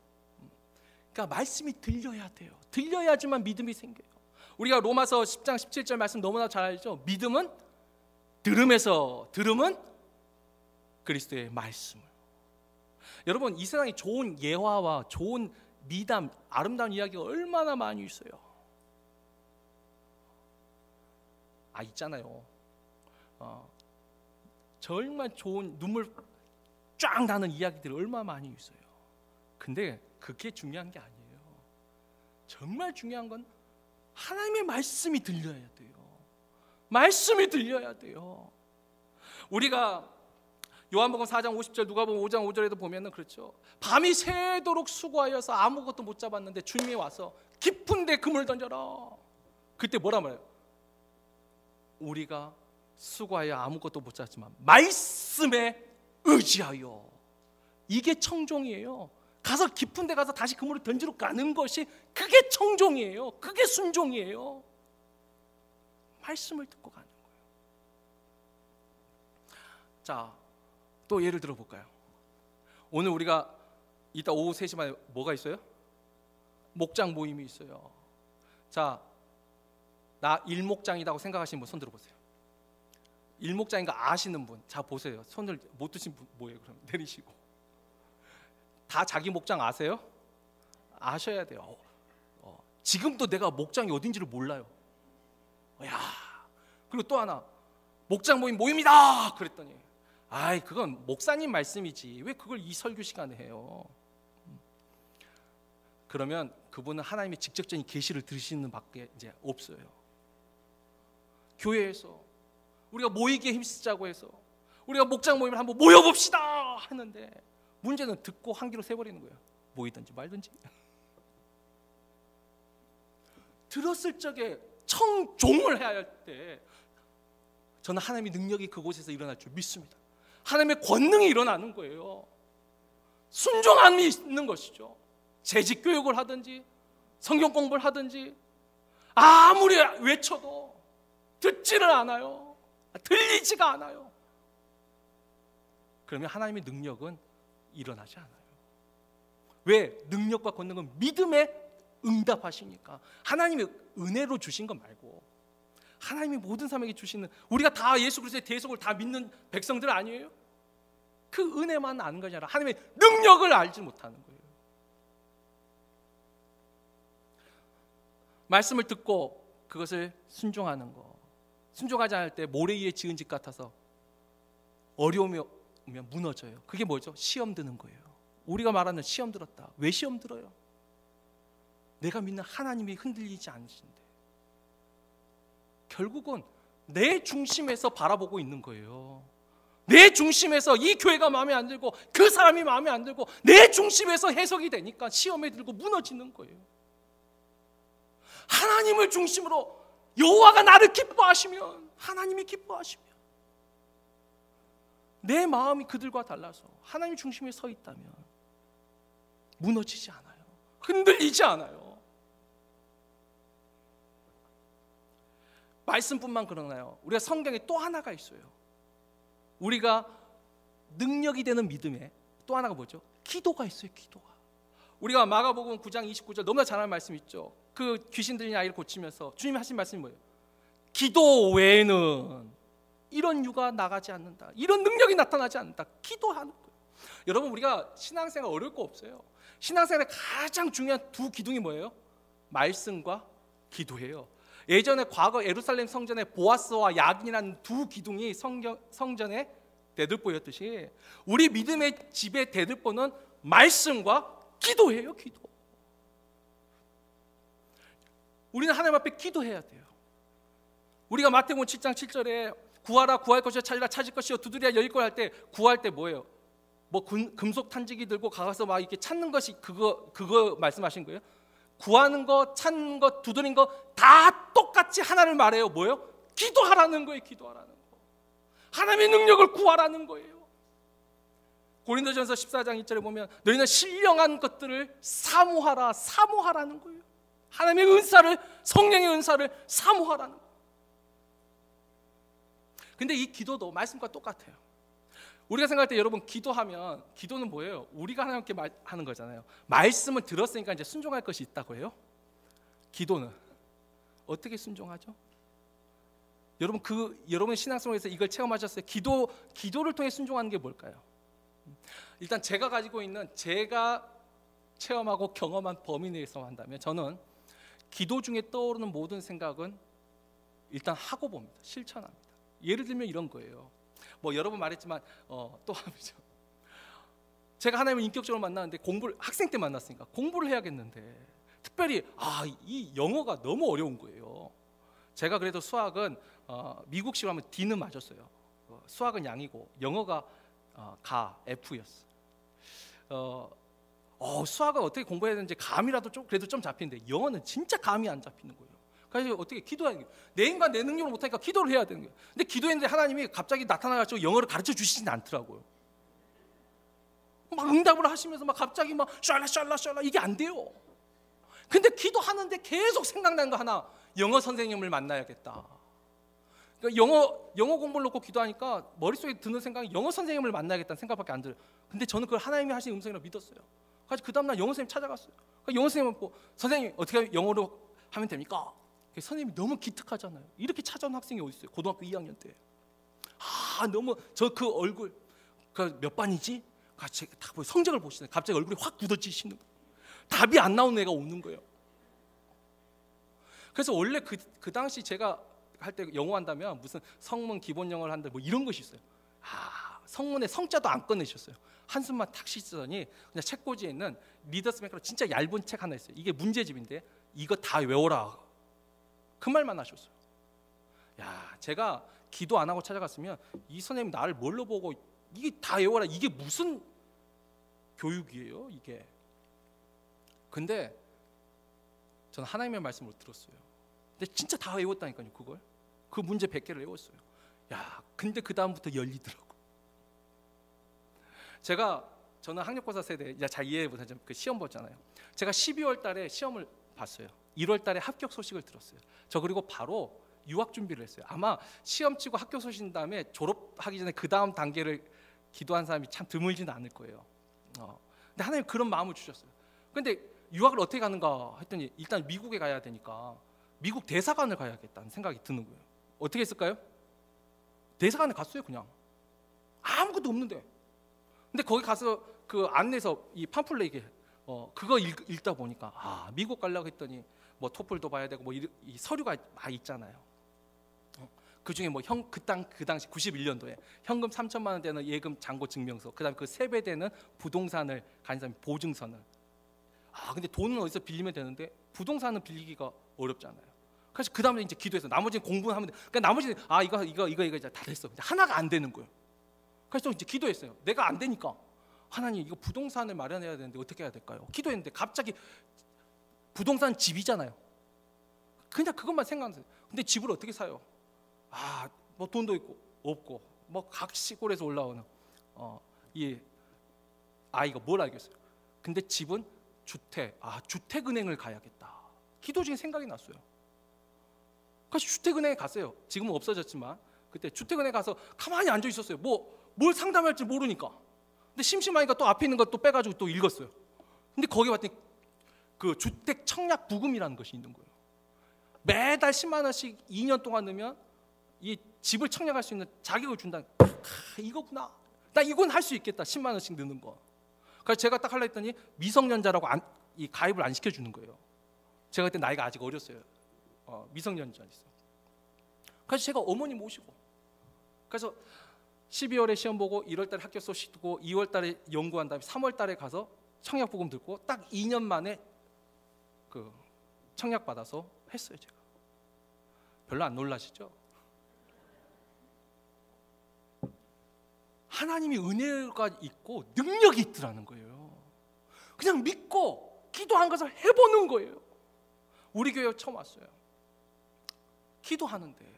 [SPEAKER 1] 그러니까 말씀이 들려야 돼요. 들려야지만 믿음이 생겨요. 우리가 로마서 10장 17절 말씀 너무나 잘 알죠? 믿음은 들음에서, 들음은 그리스도의 말씀을. 여러분, 이 세상에 좋은 예화와 좋은 미담, 아름다운 이야기가 얼마나 많이 있어요. 있잖아요. 정말 좋은 눈물 쫙 나는 이야기들이 얼마나 많이 있어요. 근데 그게 중요한 게 아니에요. 정말 중요한 건 하나님의 말씀이 들려야 돼요. 말씀이 들려야 돼요. 우리가 요한복음 4장 50절, 누가복음 5장 5절에도 보면은 그렇죠. 밤이 새도록 수고하여서 아무것도 못 잡았는데 주님이 와서 깊은 데 그물 던져라. 그때 뭐라 말해요? 우리가 수고하여 아무것도 못 잡지만 말씀에 의지하여. 이게 청종이에요. 가서 깊은 데 가서 다시 그물을 던지러 가는 것이 그게 청종이에요. 그게 순종이에요. 말씀을 듣고 가는 거예요. 자, 또 예를 들어 볼까요? 오늘 우리가 이따 오후 3시 반에 뭐가 있어요? 목장 모임이 있어요. 자, 나 일목장이라고 생각하시는 분 손 들어보세요. 일목장인 거 아시는 분, 자 보세요. 손을 못 드신 분 뭐예요? 그럼 내리시고. 다 자기 목장 아세요? 아셔야 돼요. 지금도 내가 목장이 어딘지를 몰라요. 야, 그리고 또 하나, 목장 모임이다 그랬더니, 그건 목사님 말씀이지 왜 그걸 이 설교 시간에 해요? 그러면 그분은 하나님의 직접적인 계시를 들으시는 밖에 이제 없어요. 교회에서 우리가 모이기에 힘쓰자고 해서 우리가 목장 모임을 한번 모여봅시다 하는데 문제는 듣고 한 귀로 새버리는 거예요. 모이든지 말든지. 들었을 적에 청종을 해야 할 때 저는 하나님의 능력이 그곳에서 일어날 줄 믿습니다. 하나님의 권능이 일어나는 거예요. 순종함이 있는 것이죠. 재직 교육을 하든지 성경 공부를 하든지 아무리 외쳐도 듣지를 않아요. 들리지가 않아요. 그러면 하나님의 능력은 일어나지 않아요. 왜? 능력과 권능은 믿음에 응답하시니까. 하나님의 은혜로 주신 것 말고 하나님이 모든 사람에게 주시는, 우리가 다 예수 그리스도의 대속을 다 믿는 백성들 아니에요? 그 은혜만 아는 것이 아니라 하나님의 능력을 알지 못하는 거예요. 말씀을 듣고 그것을 순종하는 거. 순종하지 않을 때 모래 위에 지은 집 같아서 어려움이 오면 무너져요. 그게 뭐죠? 시험 드는 거예요. 우리가 말하는 시험 들었다. 왜 시험 들어요? 내가 믿는 하나님이 흔들리지 않으신데. 결국은 내 중심에서 바라보고 있는 거예요. 내 중심에서 이 교회가 마음에 안 들고 그 사람이 마음에 안 들고 내 중심에서 해석이 되니까 시험에 들고 무너지는 거예요. 하나님을 중심으로 여호와가 나를 기뻐하시면, 하나님이 기뻐하시면, 내 마음이 그들과 달라서 하나님 중심에 서 있다면 무너지지 않아요. 흔들리지 않아요. 말씀뿐만 그러나요? 우리가 성경에 또 하나가 있어요. 우리가 능력이 되는 믿음에 또 하나가 뭐죠? 기도가 있어요. 기도가. 우리가 마가복음 9장 29절 너무나 잘 아는 말씀 있죠. 그 귀신 들린 아이를 고치면서 주님이 하신 말씀이 뭐예요? 기도 외에는 이런 유가 나가지 않는다. 이런 능력이 나타나지 않는다. 기도하는 거예요. 여러분, 우리가 신앙생활 어려울 거 없어요. 신앙생활의 가장 중요한 두 기둥이 뭐예요? 말씀과 기도예요. 예전에 과거 예루살렘 성전에 보아스와 야긴이라는 두 기둥이 성전에 대들보였듯이 우리 믿음의 집의 대들보는 말씀과 기도예요. 기도. 우리는 하나님 앞에 기도해야 돼요. 우리가 마태복음 7장 7절에 구하라 구할 것이요 찾으라 찾을 것이요 두드리라 열릴 거야 할 때 구할 때 뭐예요? 뭐 금속 탄지기 들고 가서 막 이렇게 찾는 것이 그거 말씀하신 거예요? 구하는 거, 찾는 거, 두드린 거 다 똑같이 하나를 말해요. 뭐예요? 기도하라는 거예요. 기도하라는 거. 하나님의 능력을 구하라는 거예요. 고린도전서 14장 2절에 보면 너희는 신령한 것들을 사모하라는 거예요. 하나님의 은사를, 성령의 은사를 사모하라는 거예요. 근데 이 기도도 말씀과 똑같아요. 우리가 생각할 때 여러분 기도하면 기도는 뭐예요? 우리가 하나님께 하는 거잖아요. 말씀을 들었으니까 이제 순종할 것이 있다고 해요. 기도는 어떻게 순종하죠? 여러분 여러분 신앙생활에서 이걸 체험하셨어요? 기도를 통해 순종하는 게 뭘까요? 일단 제가 가지고 있는 제가 체험하고 경험한 범위 내에서 한다면 저는 기도 중에 떠오르는 모든 생각은 일단 하고 봅니다. 실천합니다. 예를 들면 이런 거예요. 뭐 여러 번 말했지만 또 하죠. 제가 하나님을 인격적으로 만나는데 학생 때 만났으니까 공부를 해야겠는데 특별히 이 영어가 너무 어려운 거예요. 제가 그래도 수학은 미국식으로 하면 D는 맞았어요. 수학은 양이고 영어가 가 F였어요. 수학은 어떻게 공부해야 되는지 감이라도 그래도 좀 잡히는데 영어는 진짜 감이 안 잡히는 거예요. 그래서 어떻게 기도해야 돼요? 내 인간 내 능력으로 못하니까 기도를 해야 되는 거예요. 근데 기도했는데 하나님이 갑자기 나타나가지고 영어를 가르쳐 주시진 않더라고요. 막 응답을 하시면서 막 갑자기 막 샬라 이게 안 돼요. 근데 기도하는데 계속 생각나는 거 하나, 영어 선생님을 만나야겠다. 그러니까 영어 공부를 놓고 기도하니까 머릿속에 드는 생각이 영어 선생님을 만나야겠다는 생각밖에 안 들어요. 근데 저는 그걸 하나님이 하신 음성이라고 믿었어요. 그래서 그 다음날 영어 선생님 찾아갔어요. 그러니까 영어 선생님은 선생님 어떻게 영어로 하면 됩니까? 선생님이 너무 기특하잖아요. 이렇게 찾아온 학생이 어디 있어요? 고등학교 2학년 때. 너무 저 그 얼굴 몇 반이지? 같이 다 성적을 보시네. 갑자기 얼굴이 확 굳어지시는 거예요. 답이 안 나오는 애가 오는 거예요. 그래서 원래 그 당시 제가 할 때 영어 한다면 무슨 성문 기본 영어를 한다 뭐 이런 것이 있어요. 성문에 성자도 안 꺼내셨어요. 한숨만 탁 쉬시더니 그냥 책꽂이에 있는 리더스 맥으로 진짜 얇은 책 하나 있어요. 이게 문제집인데 이거 다 외워라. 그 말만 하셨어요. 제가 기도 안 하고 찾아갔으면 이 선생님 나를 뭘로 보고 이게 다 외워라. 이게 무슨 교육이에요, 이게. 근데 저는 하나님의 말씀을 들었어요. 근데 진짜 다 외웠다니까요, 그걸. 그 문제 100개를 외웠어요. 근데 그 다음부터 열리더라고. 저는 학력고사 세대, 잘 이해해 보세요. 그 시험 보잖아요. 제가 12월 달에 시험을 봤어요. 1월 달에 합격 소식을 들었어요. 저 그리고 바로 유학 준비를 했어요. 아마 시험 치고 합격 소식 다음에 졸업하기 전에 그 다음 단계를 기도한 사람이 참 드물지는 않을 거예요. 근데 하나님 그런 마음을 주셨어요. 근데 유학을 어떻게 가는가 했더니 일단 미국에 가야 되니까 미국 대사관을 가야겠다는 생각이 드는 거예요. 어떻게 했을까요? 대사관에 갔어요. 그냥 아무것도 없는데. 근데 거기 가서 그 안내서 이 팜플렛 이게 그거 읽다 보니까 미국 가려고 했더니 뭐 토플도 봐야 되고 뭐 이 서류가 막 있잖아요. 그 중에 뭐 그 당시 91년도에 현금 3천만 원 되는 예금 잔고 증명서, 그다음에 그 3배 되는 부동산을 가진 사람이 보증서는. 근데 돈은 어디서 빌리면 되는데 부동산은 빌리기가 어렵잖아요. 그래서 그 다음에 이제 기도해서 나머지는 공부는 하면 돼. 그러니까 나머지는 이거 이제 다 됐어. 근데 하나가 안 되는 거예요. 그래서 이제 기도했어요. 내가 안 되니까 하나님 이거 부동산을 마련해야 되는데 어떻게 해야 될까요? 기도했는데 갑자기 부동산 집이잖아요. 그냥 그것만 생각나요. 근데 집을 어떻게 사요? 뭐 돈도 있고 없고 뭐 각 시골에서 올라오는 이 아이가 뭘 알겠어요? 근데 집은 주택은행을 가야겠다. 기도 중에 생각이 났어요. 그래서 주택은행에 갔어요. 지금은 없어졌지만 그때 주택은행 가서 가만히 앉아 있었어요. 뭘 상담할지 모르니까. 근데 심심하니까 또 앞에 있는 것 또 빼가지고 또 읽었어요. 근데 거기 봤더니 그 주택 청약 부금이라는 것이 있는 거예요. 매달 10만 원씩 2년 동안 넣으면 이 집을 청약할 수 있는 자격을 준다는. 이거구나. 나 이건 할 수 있겠다. 10만 원씩 넣는 거. 그래서 제가 딱 하려 했더니 미성년자라고 이 가입을 안 시켜주는 거예요. 제가 그때 나이가 아직 어렸어요. 미성년자 있어. 그래서 제가 어머니 모시고 그래서 12월에 시험 보고 1월 달에 학교 소식 듣고 2월 달에 연구한 다음에 3월 달에 가서 청약 복음 듣고 딱 2년 만에 그 청약 받아서 했어요. 제가 별로 안 놀라시죠? 하나님이 은혜가 있고 능력이 있더라는 거예요. 그냥 믿고 기도한 것을 해보는 거예요. 우리 교회 처음 왔어요. 기도하는데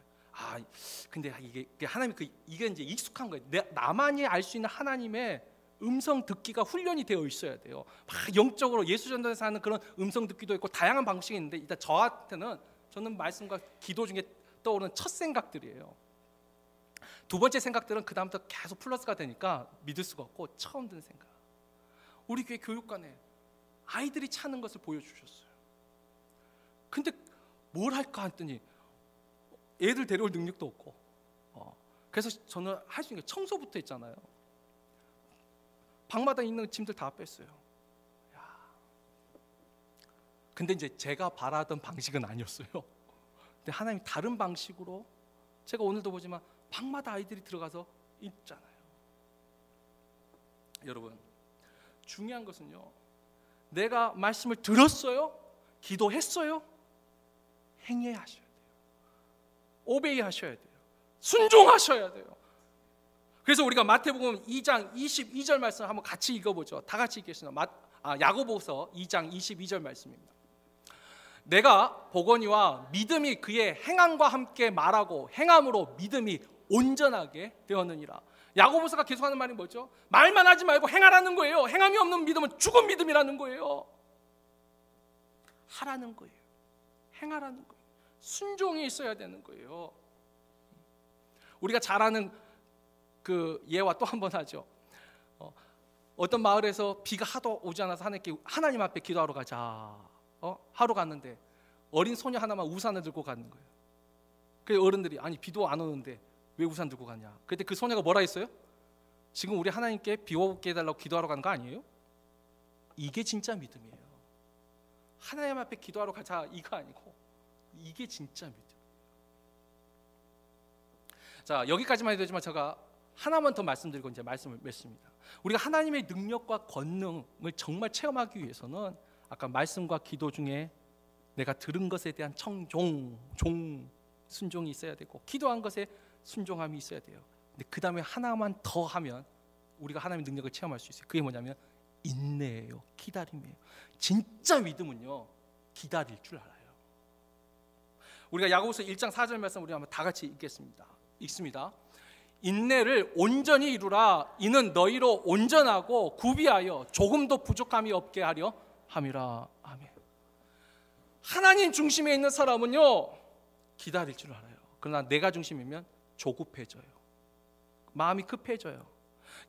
[SPEAKER 1] 근데 이게 하나님 이게 이제 익숙한 거예요. 나만이 알 수 있는 하나님의 음성 듣기가 훈련이 되어 있어야 돼요. 막 영적으로 예수 전도에서 하는 그런 음성 듣기도 있고 다양한 방식이 있는데 일단 저는 말씀과 기도 중에 떠오르는 첫 생각들이에요. 두 번째 생각들은 그 다음부터 계속 플러스가 되니까 믿을 수가 없고 처음 드는 생각. 우리 교회 교육관에 아이들이 차는 것을 보여주셨어요. 근데 뭘 할까 했더니 애들 데려올 능력도 없고 그래서 저는 할 수 있는 게 청소부터 했잖아요. 방마다 있는 짐들 다 뺐어요. 근데 이제 제가 바라던 방식은 아니었어요. 근데 하나님이 다른 방식으로 제가 오늘도 보지만 방마다 아이들이 들어가서 있잖아요. 여러분 중요한 것은요, 내가 말씀을 들었어요? 기도했어요? 행해야 하셔야 돼요. 오베이 하셔야 돼요. 순종하셔야 돼요. 그래서 우리가 마태복음 2장 22절 말씀 한번 같이 읽어보죠. 다 같이 읽겠습니다. 야고보서 2장 22절 말씀입니다. 내가 보거니와 믿음이 그의 행함과 함께 말하고 행함으로 믿음이 온전하게 되었느니라. 야고보서가 계속하는 말이 뭐죠? 말만 하지 말고 행하라는 거예요. 행함이 없는 믿음은 죽은 믿음이라는 거예요. 하라는 거예요. 행하라는 거예요. 순종이 있어야 되는 거예요. 우리가 잘 아는 그 예와 또 한 번 하죠. 어떤 마을에서 비가 하도 오지 않아서 하나님 앞에 기도하러 가자. 하러 갔는데 어린 소녀 하나만 우산을 들고 가는 거예요. 그 어른들이 아니 비도 안 오는데 왜 우산 들고 가냐. 그때 그 소녀가 뭐라 했어요? 지금 우리 하나님께 비 오게 해달라고 기도하러 가는 거 아니에요? 이게 진짜 믿음이에요. 하나님 앞에 기도하러 가자 이거 아니고 이게 진짜 믿음. 자, 여기까지만 해도 되지만 제가 하나만 더 말씀드리고 이제 말씀을 맺습니다. 우리가 하나님의 능력과 권능을 정말 체험하기 위해서는 아까 말씀과 기도 중에 내가 들은 것에 대한 순종이 있어야 되고 기도한 것에 순종함이 있어야 돼요. 근데 그 다음에 하나만 더 하면 우리가 하나님의 능력을 체험할 수 있어요. 그게 뭐냐면 인내예요. 기다림이에요. 진짜 믿음은요 기다릴 줄 알아요. 우리가 야고보서 1장 4절 말씀 우리 한번 다 같이 읽습니다. 인내를 온전히 이루라. 이는 너희로 온전하고 구비하여 조금도 부족함이 없게 하려 함이라. 아멘. 하나님 중심에 있는 사람은요 기다릴 줄 알아요. 그러나 내가 중심이면 조급해져요. 마음이 급해져요.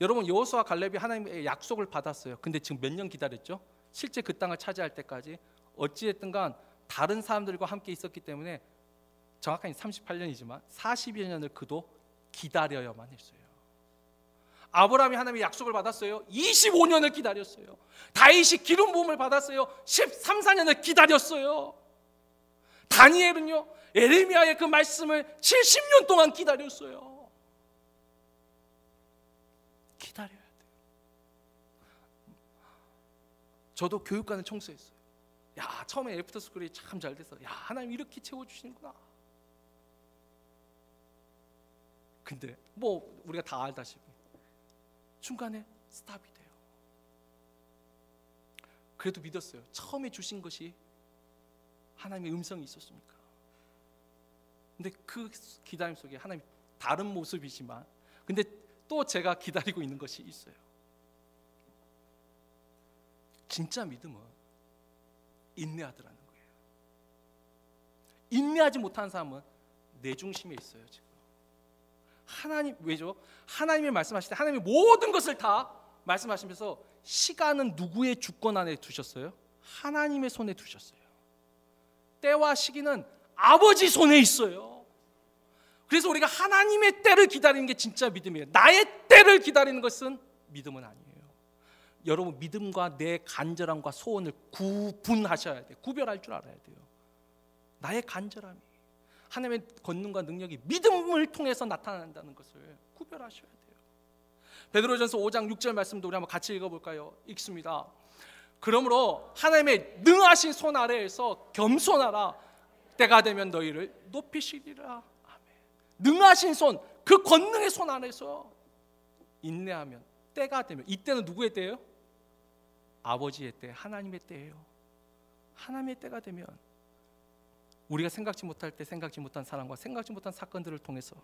[SPEAKER 1] 여러분 여호수아 갈렙이 하나님의 약속을 받았어요. 근데 지금 몇 년 기다렸죠? 실제 그 땅을 차지할 때까지 어찌됐든 간 다른 사람들과 함께 있었기 때문에 정확하게 38년이지만 40여 년을 그도 기다려야만 했어요. 아브라함이 하나님의 약속을 받았어요. 25년을 기다렸어요. 다윗이 기름 부음을 받았어요. 13, 14년을 기다렸어요. 다니엘은요 에레미야의 그 말씀을 70년 동안 기다렸어요. 기다려야 돼요. 저도 교육관을 청소했어요. 야, 처음에 애프터스쿨이 참 잘 돼서 야, 하나님 이렇게 채워주시는구나. 근데 뭐 우리가 다 알다시피 중간에 스탑이 돼요. 그래도 믿었어요. 처음에 주신 것이 하나님의 음성이 있었습니까? 근데 그 기다림 속에 하나님이 다른 모습이지만 근데 또 제가 기다리고 있는 것이 있어요. 진짜 믿음은 인내하더라는 거예요. 인내하지 못한 사람은 내 중심에 있어요. 지금 하나님 왜죠? 하나님이 말씀하실 때 하나님이 모든 것을 다 말씀하시면서 시간은 누구의 주권 안에 두셨어요? 하나님의 손에 두셨어요. 때와 시기는 아버지 손에 있어요. 그래서 우리가 하나님의 때를 기다리는 게 진짜 믿음이에요. 나의 때를 기다리는 것은 믿음은 아니에요. 여러분 믿음과 내 간절함과 소원을 구분하셔야 돼요. 구별할 줄 알아야 돼요. 나의 간절함이 하나님의 권능과 능력이 믿음을 통해서 나타난다는 것을 구별하셔야 돼요. 베드로전서 5장 6절 말씀도 우리 한번 같이 읽어볼까요? 읽습니다. 그러므로 하나님의 능하신 손 아래에서 겸손하라. 때가 되면 너희를 높이시리라. 아멘. 능하신 손, 그 권능의 손 안에서 인내하면 때가 되면, 이때는 누구의 때예요? 아버지의 때, 하나님의 때예요. 하나님의 때가 되면 우리가 생각지 못할 때 생각지 못한 사람과 생각지 못한 사건들을 통해서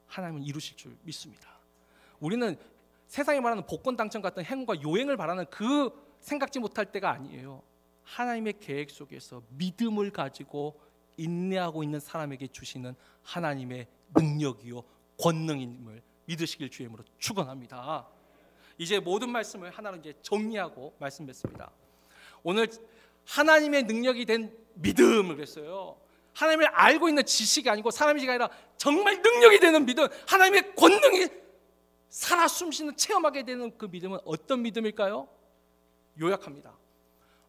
[SPEAKER 1] 하나님은 이루실 줄 믿습니다. 우리는 세상이 말하는 복권 당첨 같은 행운과 요행을 바라는 그 생각지 못할 때가 아니에요. 하나님의 계획 속에서 믿음을 가지고 인내하고 있는 사람에게 주시는 하나님의 능력이요 권능임을 믿으시길 주의 이름으로 축원합니다. 이제 모든 말씀을 하나로 이제 정리하고 말씀드렸습니다. 오늘 하나님의 능력이 된 믿음을 그랬어요. 하나님을 알고 있는 지식이 아니고 사람이 아니라 정말 능력이 되는 믿음, 하나님의 권능이 살아 숨쉬는 체험하게 되는 그 믿음은 어떤 믿음일까요? 요약합니다.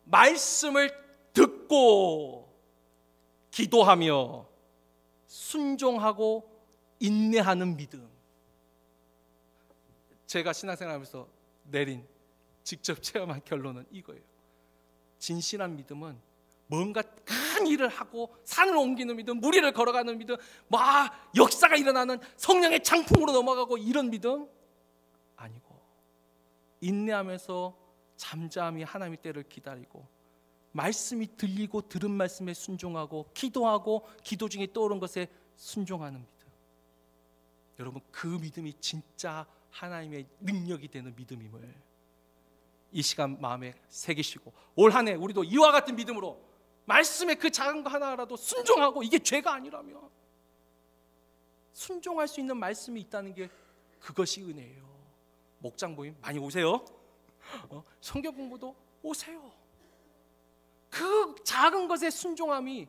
[SPEAKER 1] 말씀을 듣고 기도하며 순종하고 인내하는 믿음. 제가 신앙생활하면서 내린 직접 체험한 결론은 이거예요. 진실한 믿음은 뭔가 큰 일을 하고 산을 옮기는 믿음, 무리를 걸어가는 믿음, 막 역사가 일어나는 성령의 장풍으로 넘어가고 이런 믿음 아니고, 인내하면서 잠잠히 하나님의 때를 기다리고 말씀이 들리고 들은 말씀에 순종하고 기도하고 기도 중에 떠오른 것에 순종하는 믿음. 여러분, 그 믿음이 진짜 하나님의 능력이 되는 믿음임을 이 시간 마음에 새기시고 올 한 해 우리도 이와 같은 믿음으로 말씀의 그 작은 거 하나라도 순종하고, 이게 죄가 아니라면 순종할 수 있는 말씀이 있다는 게 그것이 은혜예요. 목장 모임 많이 오세요. 성경 공부도 오세요. 그 작은 것의 순종함이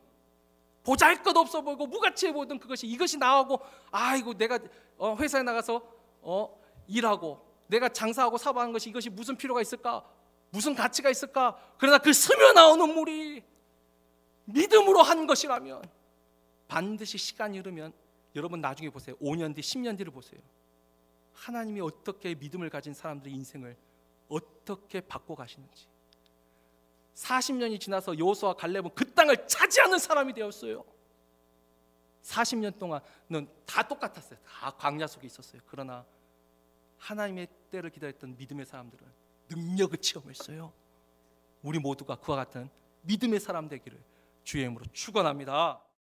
[SPEAKER 1] 보잘것없어 보이고 무가치해 보이던 그것이, 이것이 나하고 아이고 내가 회사에 나가서 일하고 내가 장사하고 사업하는 것이 이것이 무슨 필요가 있을까? 무슨 가치가 있을까? 그러나 그 스며 나오는 물이 믿음으로 한 것이라면 반드시 시간이 흐르면 여러분 나중에 보세요. 5년 뒤, 10년 뒤를 보세요. 하나님이 어떻게 믿음을 가진 사람들의 인생을 어떻게 바꿔가시는지. 40년이 지나서 여호수아와 갈렙은 그 땅을 차지하는 사람이 되었어요. 40년 동안은 다 똑같았어요. 다 광야 속에 있었어요. 그러나 하나님의 때를 기다렸던 믿음의 사람들은 능력을 체험했어요. 우리 모두가 그와 같은 믿음의 사람 되기를 주의 이름으로 축원합니다.